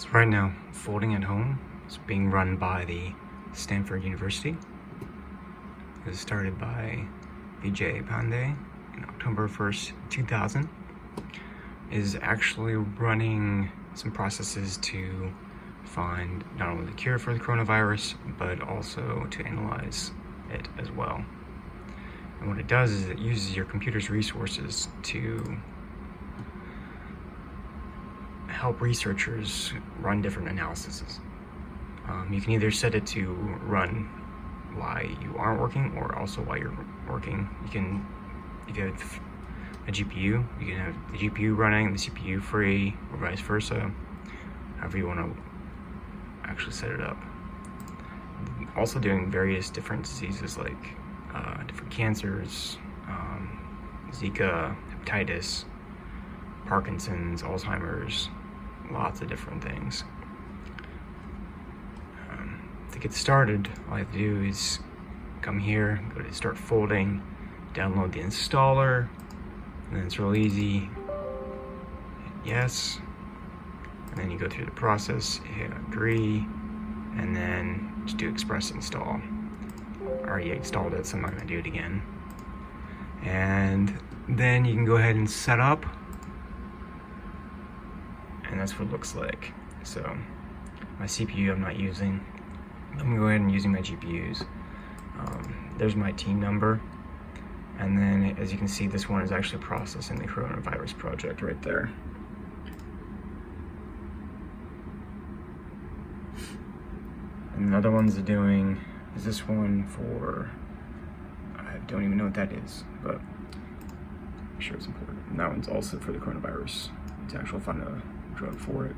So right now, Folding at Home is being run by the Stanford University. It was started by Vijay Pandey in October 1st, 2000. It is actually running some processes to find not only the cure for the coronavirus, but also to analyze it as well. And what it does is it uses your computer's resources to help researchers run different analyses. You can either set it to run while you aren't working or also while you're working. If you have a GPU, you can have the GPU running and the CPU free, or vice versa, however you want to actually set it up. Also doing various different diseases like different cancers, Zika, hepatitis, Parkinson's, Alzheimer's, lots of different things. To get started, all you have to do is come here, go to Start Folding, download the installer, and then it's real easy. Hit yes, and then you go through the process, hit agree, and then just do express install. I already installed it, so I'm not going to do it again. And then you can go ahead and set up, and that's what it looks like. So my CPU I'm not using. I'm gonna go ahead and using my GPUs. There's my team number, and then as you can see, this one is actually processing the coronavirus project right there. And the other ones are doing is this one for, I don't even know what that is, but I'm sure it's important. And that one's also for the coronavirus. It's actually find a drug for it.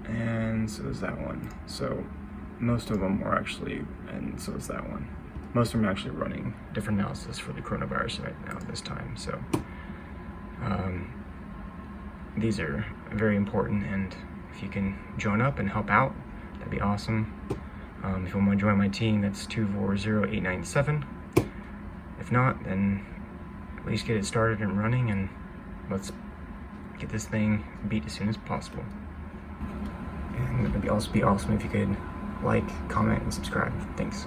And so is that one. So most of them are actually, and so is that one. Most of them are actually running different analysis for the coronavirus right now at this time. So these are very important, and if you can join up and help out, that'd be awesome. If you want to join my team, that's 240-897. If not, then at least get it started and running, and let's get this thing beat as soon as possible. And it would also be awesome if you could like, comment, and subscribe. Thanks.